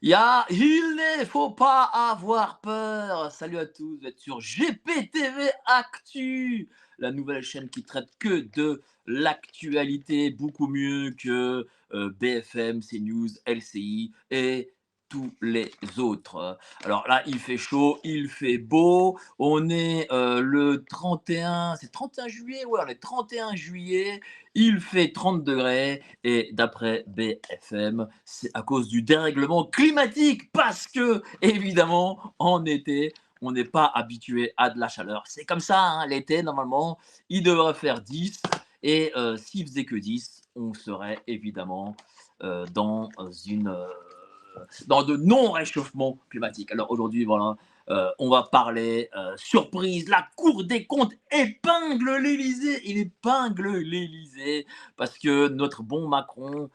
Il ne faut pas avoir peur. Salut à tous, vous êtes sur GPTV Actu, la nouvelle chaîne qui traite que de l'actualité, beaucoup mieux que BFM, CNews, LCI et tous les autres. Alors là, il fait chaud, il fait beau. On est le 31, c'est 31 juillet? Ouais, on est 31 juillet. Il fait 30 degrés et d'après BFM, c'est à cause du dérèglement climatique parce que, évidemment, en été, on n'est pas habitué à de la chaleur. C'est comme ça, hein, l'été, normalement, il devrait faire 10 et s'il faisait que 10, on serait évidemment dans dans de non-réchauffement climatique. Alors aujourd'hui, voilà, on va parler surprise, la Cour des comptes épingle l'Élysée, il épingle l'Élysée parce que notre bon Macron,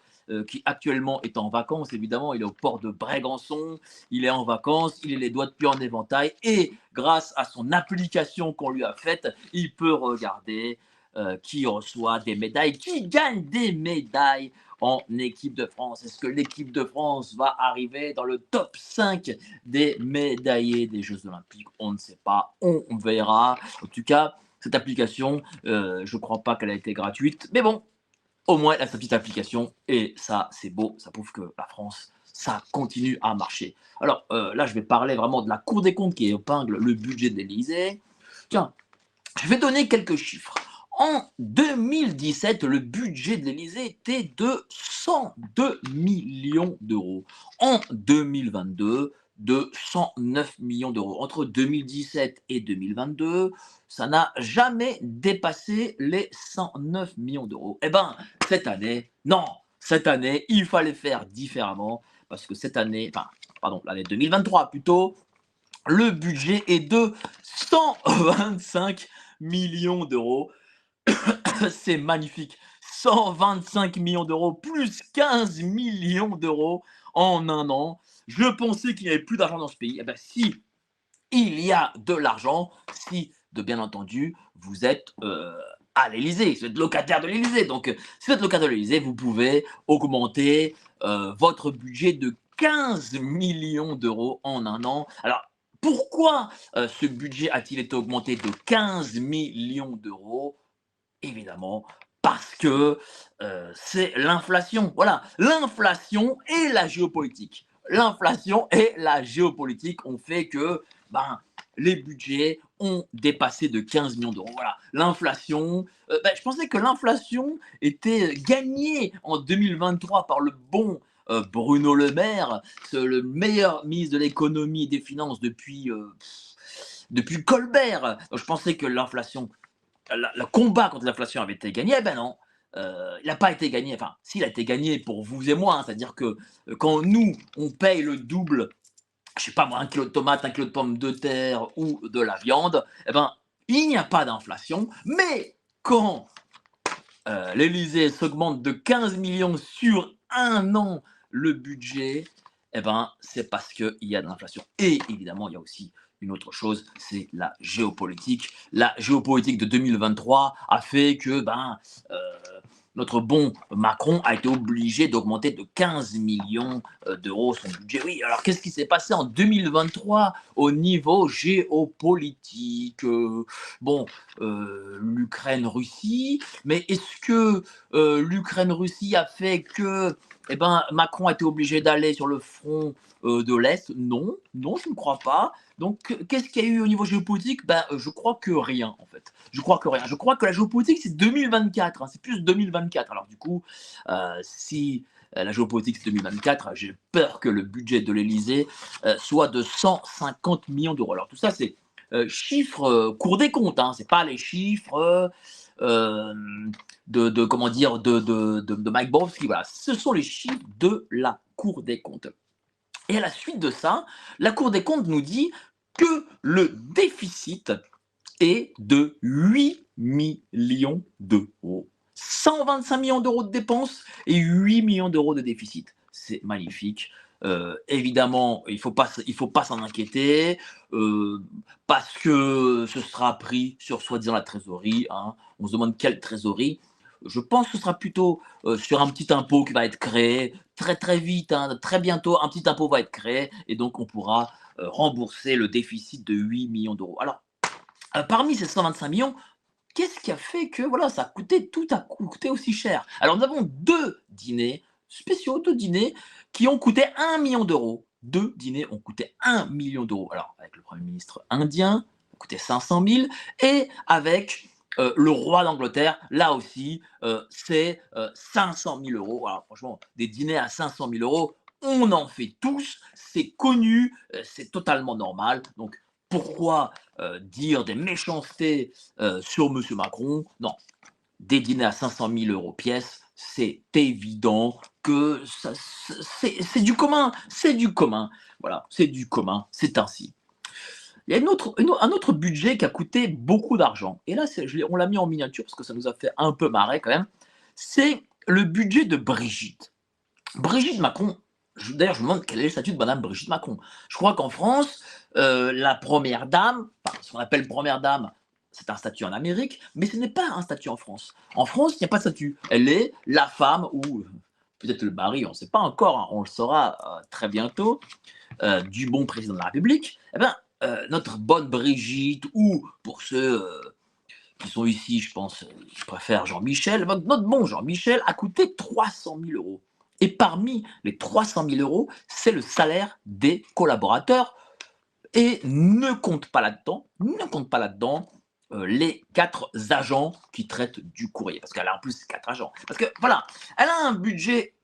qui actuellement est en vacances, évidemment, il est au port de Brégançon, il est en vacances, il est les doigts de pied en éventail et grâce à son application qu'on lui a faite, il peut regarder qui reçoit des médailles, qui gagne des médailles en équipe de France. Est-ce que l'équipe de France va arriver dans le top 5 des médaillés des Jeux Olympiques? On ne sait pas, on verra. En tout cas, cette application, je ne crois pas qu'elle a été gratuite, mais bon, au moins elle a sa petite application et ça, c'est beau, ça prouve que la France, ça continue à marcher. Alors là, je vais parler vraiment de la Cour des comptes qui épingle le budget de l'Élysée. Tiens, je vais donner quelques chiffres. En 2017, le budget de l'Élysée était de 102 millions d'euros. En 2022, de 109 millions d'euros. Entre 2017 et 2022, ça n'a jamais dépassé les 109 millions d'euros. Eh bien, cette année, non, cette année, il fallait faire différemment parce que cette année, enfin, pardon, l'année 2023 plutôt, le budget est de 125 millions d'euros. C'est magnifique. 125 millions d'euros plus 15 millions d'euros en un an. Je pensais qu'il n'y avait plus d'argent dans ce pays. Eh bien, si il y a de l'argent, si, de bien entendu, vous êtes à l'Élysée, vous êtes locataire de l'Élysée. Donc, si vous êtes locataire de l'Élysée, vous pouvez augmenter votre budget de 15 millions d'euros en un an. Alors, pourquoi ce budget a-t-il été augmenté de 15 millions d'euros? Évidemment, parce que c'est l'inflation. Voilà, l'inflation et la géopolitique. L'inflation et la géopolitique ont fait que ben, les budgets ont dépassé de 15 millions d'euros. Voilà, l'inflation, je pensais que l'inflation était gagnée en 2023 par le bon Bruno Le Maire, le meilleur ministre de l'économie et des finances depuis Colbert. Donc, je pensais que l'inflation le combat contre l'inflation avait été gagné, eh ben non. Il n'a pas été gagné, enfin, s'il a été gagné pour vous et moi, hein, c'est-à-dire que quand nous, on paye le double, je sais pas moi, un kilo de tomates, un kilo de pommes de terre ou de la viande, eh ben, il n'y a pas d'inflation, mais quand l'Elysée s'augmente de 15 millions sur un an le budget, eh ben, c'est parce qu'il y a de l'inflation. Et évidemment, il y a aussi une autre chose, c'est la géopolitique. La géopolitique de 2023 a fait que euh, notre bon Macron a été obligé d'augmenter de 15 millions d'euros son budget. Oui, alors qu'est-ce qui s'est passé en 2023 au niveau géopolitique? Bon, l'Ukraine-Russie, mais est-ce que l'Ukraine-Russie a fait que Macron a été obligé d'aller sur le front de l'Est? Non, non, je ne crois pas. Donc, qu'est-ce qu'il y a eu au niveau géopolitique? Je crois que rien, en fait. Je crois que rien. Je crois que la géopolitique, c'est 2024. Hein, c'est plus 2024. Alors, du coup, si la géopolitique, c'est 2024, j'ai peur que le budget de l'Elysée soit de 150 millions d'euros. Alors, tout ça, c'est chiffres Cour des comptes. Hein, c'est pas les chiffres euh, comment dire de Mike Borowski. Voilà, ce sont les chiffres de la Cour des comptes. Et à la suite de ça, la Cour des comptes nous dit que le déficit est de 8 millions d'euros. 125 millions d'euros de dépenses et 8 millions d'euros de déficit. C'est magnifique. Évidemment, il faut pas s'en inquiéter parce que ce sera pris sur soi-disant la trésorerie. Hein. On se demande quelle trésorerie. je pense que ce sera plutôt sur un petit impôt qui va être créé très très vite, hein, très bientôt, un petit impôt va être créé et donc on pourra rembourser le déficit de 8 millions d'euros. Alors, parmi ces 125 millions, qu'est-ce qui a fait que voilà, ça a coûté, tout a coûté aussi cher? Alors nous avons 2 dîners spéciaux, 2 dîners qui ont coûté 1 million d'euros. 2 dîners ont coûté 1 million d'euros. Alors avec le Premier ministre indien, ça a coûté 500 000 et avec, le roi d'Angleterre, là aussi, c'est, 500 000 euros. Voilà, franchement, des dîners à 500 000 euros, on en fait tous, c'est connu, c'est totalement normal. Donc pourquoi, dire des méchancetés sur Monsieur Macron? Non, des dîners à 500 000 euros pièce, c'est évident que c'est du commun, c'est du commun. Voilà, c'est du commun, c'est ainsi. Il y a un autre budget qui a coûté beaucoup d'argent. Et là, on l'a mis en miniature parce que ça nous a fait un peu marrer quand même. C'est le budget de Brigitte. Brigitte Macron, d'ailleurs, je me demande quel est le statut de Madame Brigitte Macron. Je crois qu'en France, la première dame, enfin, ce qu'on appelle première dame, c'est un statut en Amérique, mais ce n'est pas un statut en France. En France, il n'y a pas de statut. Elle est la femme ou peut-être le mari, on ne sait pas encore, hein, on le saura très bientôt, du bon président de la République. Eh bien, notre bonne Brigitte, ou pour ceux qui sont ici, je pense, je préfère Jean-Michel. Notre bon Jean-Michel a coûté 300 000 euros. Et parmi les 300 000 euros, c'est le salaire des collaborateurs. Et ne compte pas là-dedans les 4 agents qui traitent du courrier. Parce qu'elle a en plus 4 agents. Parce que voilà, elle a un budget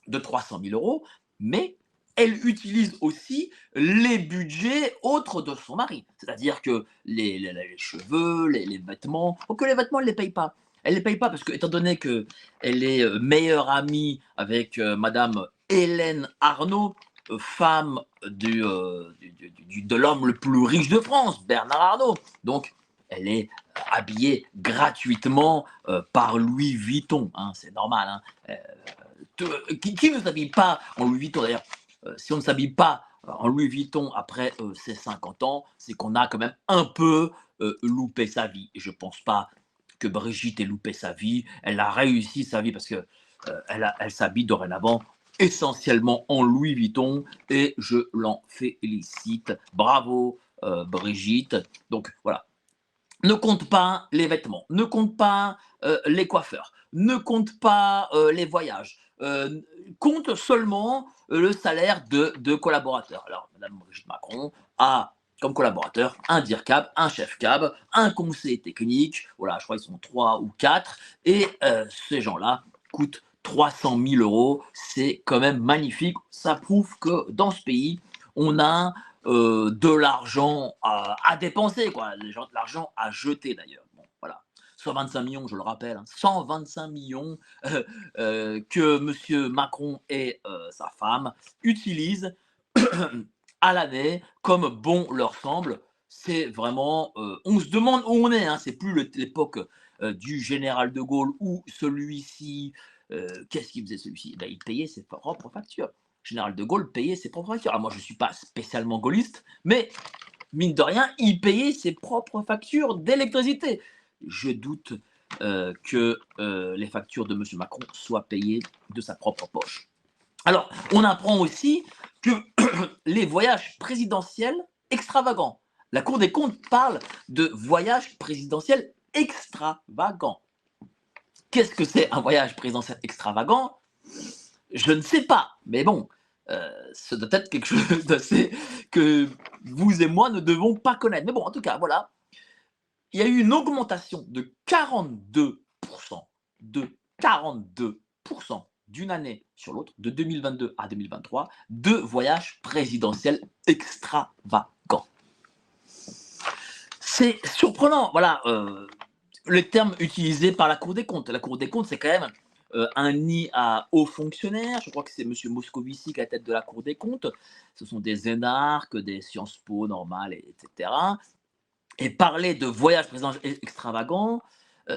de 300 000 euros, mais elle utilise aussi les budgets autres de son mari. C'est-à-dire que les cheveux, les vêtements, donc les vêtements, elle ne les paye pas. Elle ne les paye pas parce que, étant donné qu'elle est meilleure amie avec Madame Hélène Arnaud, femme de l'homme le plus riche de France, Bernard Arnault. Donc, elle est habillée gratuitement par Louis Vuitton. Hein, c'est normal. Hein. Qui ne s'habille pas en Louis Vuitton d'ailleurs? Si on ne s'habille pas en Louis Vuitton après ses 50 ans, c'est qu'on a quand même un peu loupé sa vie. Et je ne pense pas que Brigitte ait loupé sa vie. Elle a réussi sa vie parce que elle s'habille dorénavant essentiellement en Louis Vuitton et je l'en félicite. Bravo Brigitte. Donc voilà. Ne compte pas les vêtements, ne compte pas les coiffeurs, ne compte pas les voyages, compte seulement le salaire de collaborateurs. Alors, Madame Brigitte Macron a comme collaborateur un DIRCAB, un chef cab, un conseiller technique, voilà, je crois qu'ils sont 3 ou 4, et ces gens-là coûtent 300 000 euros, c'est quand même magnifique. Ça prouve que dans ce pays, on a de l'argent à dépenser, quoi, de l'argent à jeter d'ailleurs. Bon, voilà. 125 millions, je le rappelle, hein, 125 millions que Monsieur Macron et sa femme utilisent à l'année comme bon leur semble. C'est vraiment, on se demande où on est, hein, c'est plus l'époque du général de Gaulle où celui-ci, qu'est-ce qu'il faisait celui-ci? Ben, il payait ses propres factures. Général de Gaulle payait ses propres factures. Alors moi, je ne suis pas spécialement gaulliste, mais mine de rien, il payait ses propres factures d'électricité. Je doute que les factures de M. Macron soient payées de sa propre poche. Alors, on apprend aussi que les voyages présidentiels extravagants. La Cour des comptes parle de voyages présidentiels extravagants. Qu'est-ce que c'est un voyage présidentiel extravagant? Je ne sais pas, mais bon, ça doit être quelque chose d'assez que vous et moi ne devons pas connaître. Mais bon, en tout cas, voilà, il y a eu une augmentation de 42%, de 42% d'une année sur l'autre, de 2022 à 2023, de voyages présidentiels extravagants. C'est surprenant, voilà, le terme utilisé par la Cour des comptes. La Cour des comptes, c'est quand même un nid à hauts fonctionnaires. Je crois que c'est M. Moscovici qui est à la tête de la Cour des comptes. Ce sont des énarques, des Sciences Po normales, etc. Et parler de voyage présidentiel extravagant,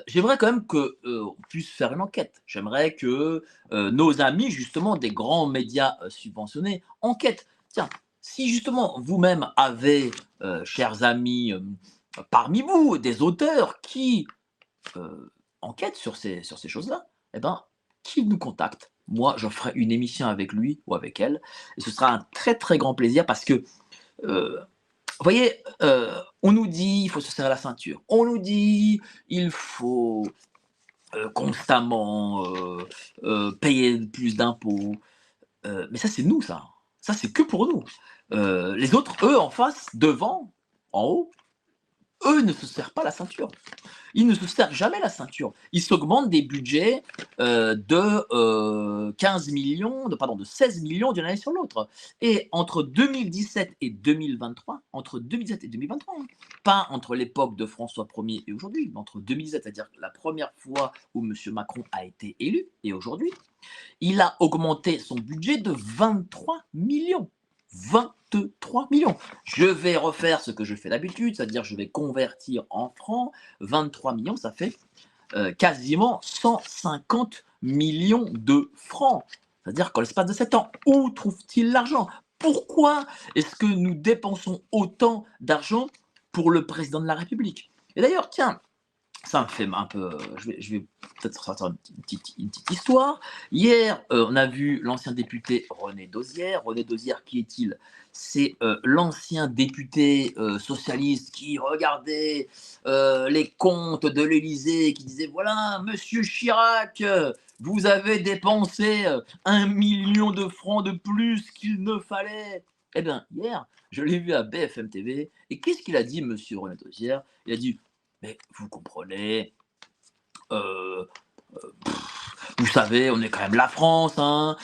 j'aimerais quand même qu'on puisse faire une enquête. J'aimerais que nos amis, justement, des grands médias subventionnés, enquêtent. Tiens, si justement vous-même avez, chers amis, parmi vous, des auteurs qui enquête sur ces choses-là, eh ben, qu'il nous contacte. Moi, je ferai une émission avec lui ou avec elle et ce sera un très, très grand plaisir parce que, vous voyez, on nous dit: «Il faut se serrer la ceinture». On nous dit: «Il faut, constamment, payer plus d'impôts». Mais ça, c'est nous ça. Ça, c'est que pour nous. Les autres, eux, en face, devant, en haut, eux ne se serrent pas la ceinture. Ils ne se serrent jamais la ceinture. Ils s'augmentent des budgets de 15 millions, de 16 millions d'une année sur l'autre. Et entre 2017 et 2023, entre 2017 et 2023, hein, pas entre l'époque de François Ier et aujourd'hui, mais entre 2017, c'est-à-dire la première fois où M. Macron a été élu, et aujourd'hui, il a augmenté son budget de 23 millions. 23 millions. Je vais refaire ce que je fais d'habitude, c'est-à-dire je vais convertir en francs. 23 millions, ça fait quasiment 150 millions de francs. C'est-à-dire qu'en l'espace de 7 ans, où trouve-t-il l'argent? Pourquoi est-ce que nous dépensons autant d'argent pour le président de la République? Et d'ailleurs, tiens, ça me fait un peu. Je vais peut-être sortir une petite histoire. Hier, on a vu l'ancien député René Dosière. René Dosière, qui est-il? C'est l'ancien député socialiste qui regardait les comptes de l'Élysée, qui disait voilà, Monsieur Chirac, vous avez dépensé 1 million de francs de plus qu'il ne fallait. Eh bien, hier, je l'ai vu à BFM TV. Et qu'est-ce qu'il a dit, Monsieur René Dosière? Il a dit mais vous comprenez, heu, vous savez, on est quand même la France, hein.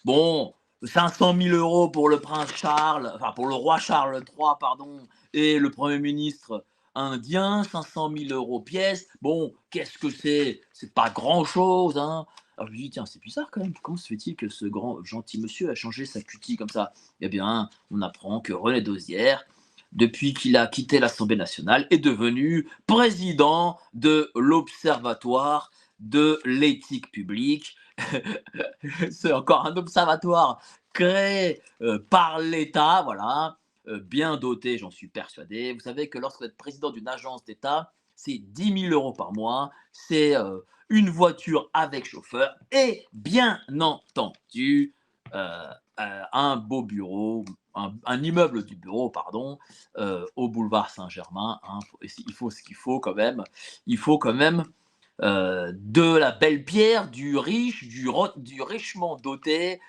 Bon, 500 000 € pour le prince Charles, enfin pour le roi Charles III, pardon, et le Premier ministre indien, 500 000 € pièce. Bon, qu'est-ce que c'est? C'est pas grand-chose, hein. Alors je me dis: «Tiens, c'est bizarre quand même, comment se fait-il que ce grand gentil monsieur a changé sa cutie comme ça?» Eh bien, on apprend que René Dosière, depuis qu'il a quitté l'Assemblée nationale, est devenu président de l'Observatoire de l'éthique publique. C'est encore un observatoire créé par l'État, voilà, bien doté, j'en suis persuadé. Vous savez que lorsque vous êtes président d'une agence d'État, c'est 10 000 € par mois, c'est une voiture avec chauffeur et bien entendu un beau bureau, un immeuble du bureau, pardon, au boulevard Saint-Germain. Hein. Il faut ce qu'il faut quand même. Il faut quand même de la belle pierre, du riche, du richement doté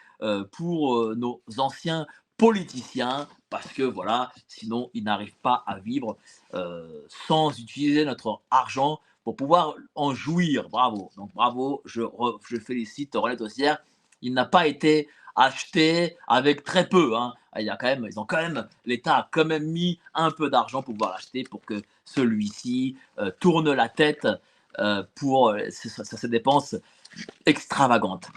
pour nos anciens politiciens, parce que voilà, sinon ils n'arrivent pas à vivre sans utiliser notre argent pour pouvoir en jouir. Bravo. Donc bravo, je félicite René Tossière. Il n'a pas été acheté avec très peu. Hein. L'État a quand même mis un peu d'argent pour pouvoir l'acheter pour que celui-ci tourne la tête pour ces dépenses extravagantes.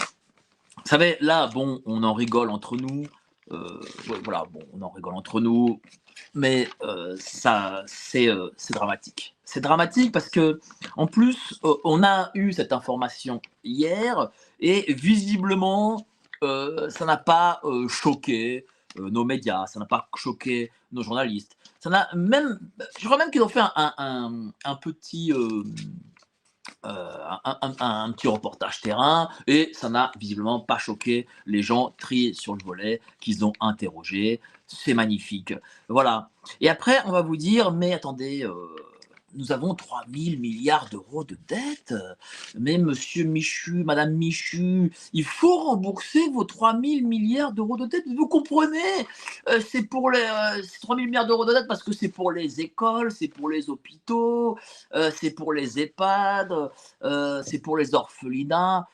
Vous savez, là, bon, on en rigole entre nous. Ouais, voilà, bon, on en rigole entre nous, mais c'est dramatique. C'est dramatique parce que, en plus, on a eu cette information hier et visiblement, ça n'a pas choqué nos médias, ça n'a pas choqué nos journalistes. Ça n'a même, je crois même qu'ils ont fait un petit un petit reportage terrain et ça n'a visiblement pas choqué les gens triés sur le volet qu'ils ont interrogés. C'est magnifique. Voilà. Et après, on va vous dire, mais attendez, nous avons 3 000 milliards d'euros de dettes. Mais monsieur Michu, madame Michu, il faut rembourser vos 3 000 milliards d'euros de dettes. Vous comprenez? C'est pour les 3 000 milliards d'euros de dettes parce que c'est pour les écoles, c'est pour les hôpitaux, c'est pour les EHPAD, c'est pour les orphelinats.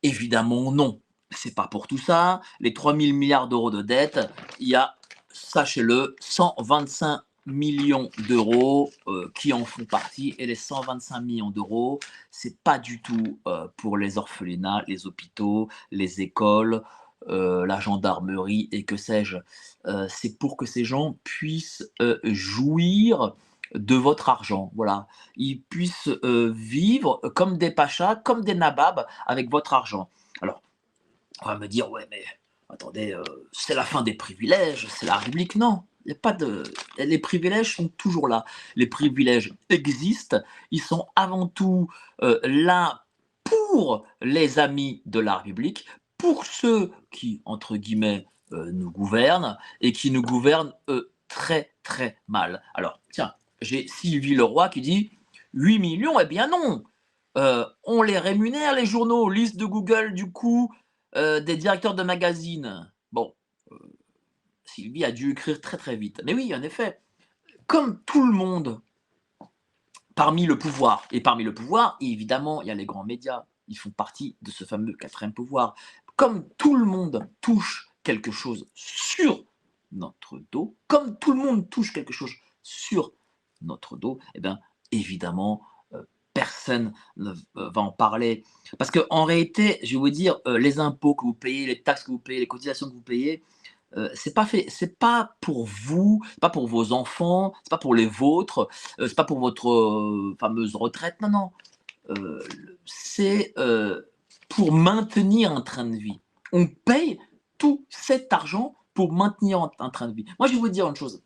Évidemment, non. C'est pas pour tout ça. Les 3 000 milliards d'euros de dettes, il y a, sachez-le, 125 millions d'euros qui en font partie. Et les 125 millions d'euros, c'est pas du tout pour les orphelinats, les hôpitaux, les écoles, la gendarmerie et que sais-je. C'est pour que ces gens puissent jouir de votre argent. Voilà. Ils puissent vivre comme des pachas, comme des nababs avec votre argent. Alors, on va me dire, ouais, mais attendez, c'est la fin des privilèges, c'est la République. Non, Il y a pas de les privilèges sont toujours là. Les privilèges existent, ils sont avant tout, là pour les amis de la République, pour ceux qui, entre guillemets, «nous gouvernent» et qui nous gouvernent, très, très mal. Alors tiens, j'ai Sylvie Leroy qui dit: 8 millions, eh bien non! On les rémunère les journaux, liste de Google du coup, des directeurs de magazines. Bon, Sylvie a dû écrire très, très vite. Mais oui, en effet, comme tout le monde parmi le pouvoir et parmi le pouvoir, évidemment, il y a les grands médias, ils font partie de ce fameux quatrième pouvoir. Comme tout le monde touche quelque chose sur notre dos, comme tout le monde touche quelque chose sur notre dos, eh bien, évidemment, personne ne va en parler. Parce qu'en réalité, je vais vous dire, les impôts que vous payez, les taxes que vous payez, les cotisations que vous payez, c'est pas pour vous, c'est pas pour vos enfants, c'est pas pour les vôtres, c'est pas pour votre, fameuse retraite, non, non, heu, c'est, pour maintenir un train de vie. On paye tout cet argent pour maintenir un train de vie. Moi, je vais vous dire une chose,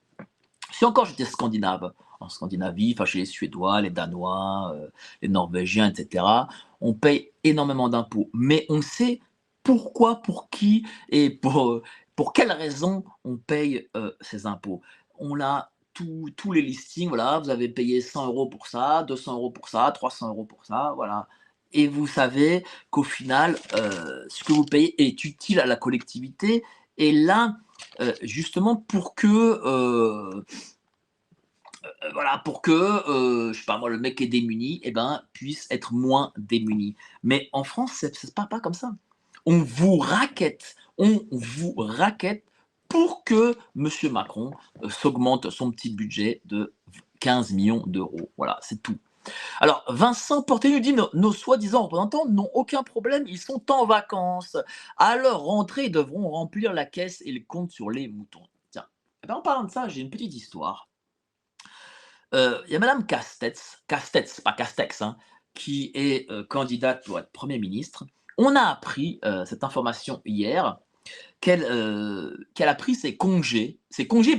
si encore j'étais scandinave, en Scandinavie, enfin chez les Suédois, les Danois, les Norvégiens et cetera, on paye énormément d'impôts. Mais on sait pourquoi, pour qui et pour quelles raisons on paye, ces impôts. On a tous les listings, voilà, vous avez payé 100 € pour ça, 200 € pour ça, 300 € pour ça, voilà. Et vous savez qu'au final, ce que vous payez est utile à la collectivité et là, justement pour que, voilà, pour que, je sais pas moi, le mec qui est démuni, eh ben, puisse être moins démuni. Mais en France, c'est pas comme ça. On vous raquette pour que monsieur Macron, s'augmente son petit budget de 15 millions d'euros. Voilà, c'est tout. Alors, Vincent Porté nous dit: «Nos soi-disant représentants n'ont aucun problème, ils sont en vacances. À leur rentrée, ils devront remplir la caisse et le compte sur les moutons». Tiens, eh ben, en parlant de ça, j'ai une petite histoire. Il y a madame Castex, pas Castex, hein, qui est, candidate pour être Premier ministre. On a appris, cette information hier, qu'elle a pris ses congés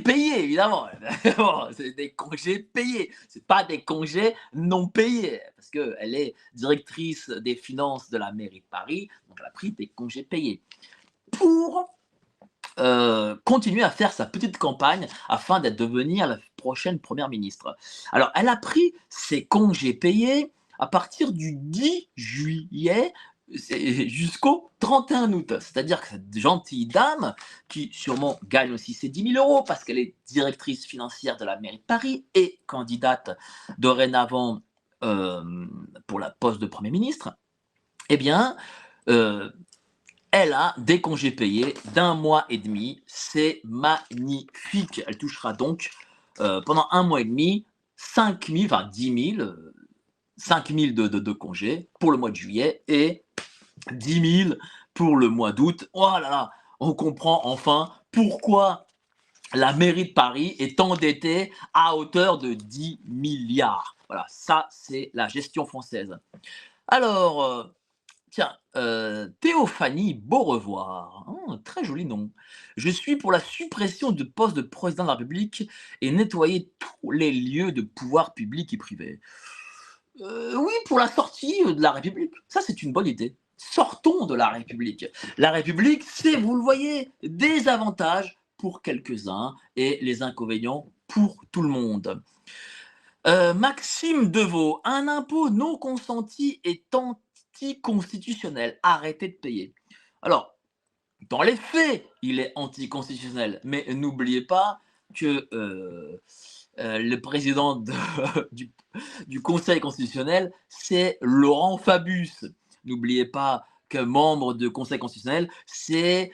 payés évidemment. Bon, c'est des congés payés, c'est pas des congés non payés, parce qu'elle est directrice des finances de la mairie de Paris, donc elle a pris des congés payés. Pour continuer à faire sa petite campagne afin de devenir la prochaine première ministre. Alors, elle a pris ses congés payés à partir du 10 juillet jusqu'au 31 août. C'est-à-dire que cette gentille dame, qui sûrement gagne aussi ses 10 000 € parce qu'elle est directrice financière de la mairie de Paris et candidate dorénavant pour la poste de Premier ministre, eh bien, euh, elle a des congés payés d'un mois et demi. C'est magnifique. Elle touchera donc pendant un mois et demi 5 000, enfin 10 000, 5 000 de congés pour le mois de juillet et 10 000 pour le mois d'août. Oh là là, on comprend enfin pourquoi la mairie de Paris est endettée à hauteur de 10 milliards. Voilà, ça c'est la gestion française. Alors, tiens, Théophanie Beaurevoir, très joli nom. Je suis pour la suppression de poste de président de la République et nettoyer tous les lieux de pouvoir public et privé. Oui, pour la sortie, de la République. Ça, c'est une bonne idée. Sortons de la République. La République, c'est, vous le voyez, des avantages pour quelques-uns et les inconvénients pour tout le monde. Maxime Deveau, un impôt non consenti est anticonstitutionnel. Arrêtez de payer. Alors, dans les faits, il est anticonstitutionnel, mais n'oubliez pas que le président du, du Conseil constitutionnel, c'est Laurent Fabius. N'oubliez pas que membre du Conseil constitutionnel, c'est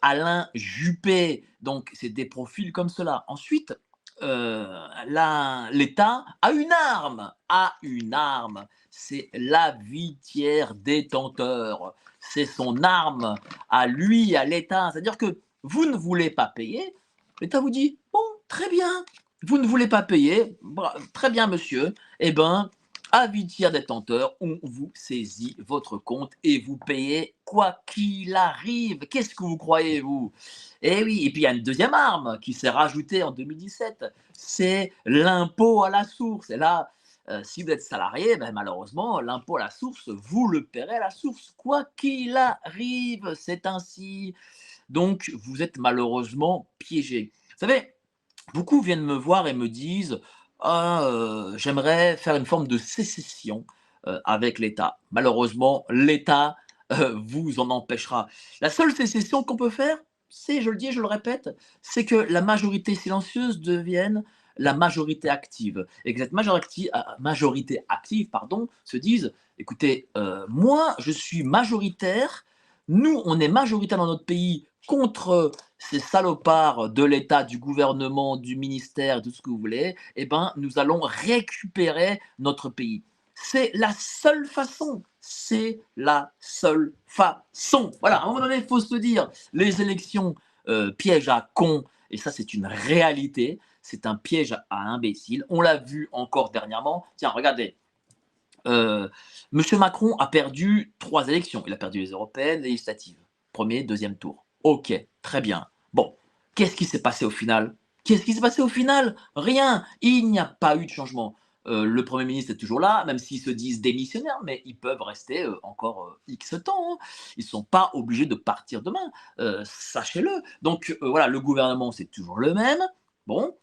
Alain Juppé. Donc, c'est des profils comme cela. Ensuite, l'État a une arme, c'est l'avitière détenteur. C'est son arme à lui, à l'État. C'est-à-dire que vous ne voulez pas payer, l'État vous dit, bon, très bien, vous ne voulez pas payer, très bien monsieur, eh bien, avitière détenteur, on vous saisit votre compte et vous payez quoi qu'il arrive. Qu'est-ce que vous croyez, vous? Et oui, et puis il y a une deuxième arme qui s'est rajoutée en 2017, c'est l'impôt à la source. Et là, si vous êtes salarié, ben, malheureusement, l'impôt à la source, vous le paierez à la source. Quoi qu'il arrive, c'est ainsi. Donc, vous êtes malheureusement piégé. Vous savez, beaucoup viennent me voir et me disent: «Ah, j'aimerais faire une forme de sécession, avec l'État». Malheureusement, l'État, vous en empêchera. La seule sécession qu'on peut faire, c'est, je le dis et je le répète, c'est que la majorité silencieuse devienne la majorité active et que cette majorité active, pardon, se dise: «Écoutez, moi, je suis majoritaire, nous, on est majoritaire dans notre pays contre ces salopards de l'État, du gouvernement, du ministère, tout ce que vous voulez, eh ben, nous allons récupérer notre pays». C'est la seule façon. C'est la seule façon. Voilà, à un moment donné, il faut se dire, les élections, piège à con, et ça, c'est une réalité. C'est un piège à imbéciles. On l'a vu encore dernièrement. Tiens, regardez. Monsieur Macron a perdu 3 élections. Il a perdu les européennes, les législatives. Premier, deuxième tour. Ok, très bien. Bon, qu'est-ce qui s'est passé au final? Qu'est-ce qui s'est passé au final? Rien. Il n'y a pas eu de changement. Le Premier ministre est toujours là, même s'ils se disent démissionnaires, mais ils peuvent rester encore X temps. Hein. Ils ne sont pas obligés de partir demain, sachez-le. Donc voilà, le gouvernement, c'est toujours le même. Bon.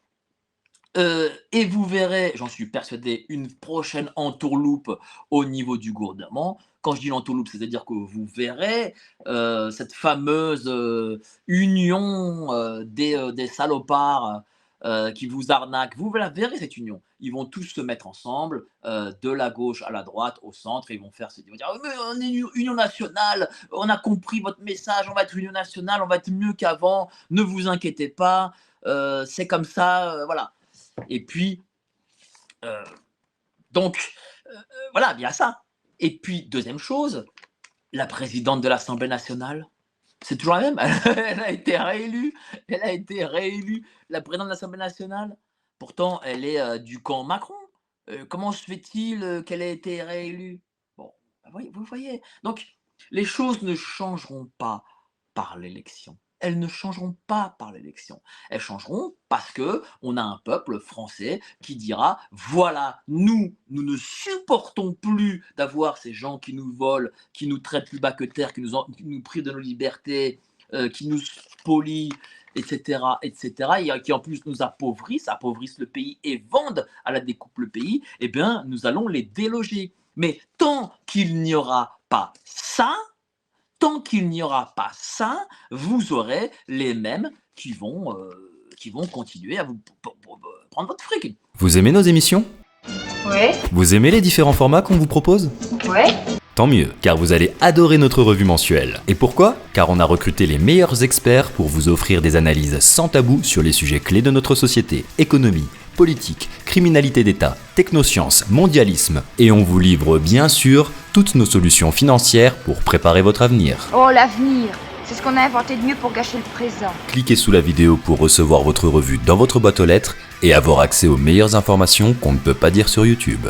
Et vous verrez, j'en suis persuadé, une prochaine entourloupe au niveau du gouvernement. Quand je dis l'entourloupe, c'est-à-dire que vous verrez cette fameuse union des salopards qui vous arnaquent. Vous la verrez, cette union. Ils vont tous se mettre ensemble, de la gauche à la droite, au centre, et ils vont ils vont dire: «Mais on est une union nationale, on a compris votre message, on va être union nationale, on va être mieux qu'avant, ne vous inquiétez pas, c'est comme ça, voilà». Et puis, euh, donc, voilà, il y a ça. Et puis, deuxième chose, la présidente de l'Assemblée nationale, c'est toujours la même. Elle a été réélue. Elle a été réélue, la présidente de l'Assemblée nationale. Pourtant, elle est du camp Macron. Comment se fait-il qu'elle ait été réélue? Bon, vous voyez. Donc, les choses ne changeront pas par l'élection. Elles ne changeront pas par l'élection. Elles changeront parce que on a un peuple français qui dira: voilà, nous ne supportons plus d'avoir ces gens qui nous volent, qui nous traitent plus bas que terre, qui nous privent de nos libertés, qui nous spolient, etc., etc., et qui en plus nous appauvrissent le pays et vendent à la découpe le pays. Eh bien, nous allons les déloger. Mais tant qu'il n'y aura pas ça, vous aurez les mêmes qui vont continuer à vous prendre votre fric. Vous aimez nos émissions ? Ouais, Vous aimez les différents formats qu'on vous propose ? ouais. Tant mieux, car vous allez adorer notre revue mensuelle. Et pourquoi ? Car on a recruté les meilleurs experts pour vous offrir des analyses sans tabou sur les sujets clés de notre société: économie, politique, criminalité d'État, technosciences, mondialisme. Et on vous livre bien sûr toutes nos solutions financières pour préparer votre avenir. Oh, l'avenir, c'est ce qu'on a inventé de mieux pour gâcher le présent. Cliquez sous la vidéo pour recevoir votre revue dans votre boîte aux lettres et avoir accès aux meilleures informations qu'on ne peut pas dire sur YouTube.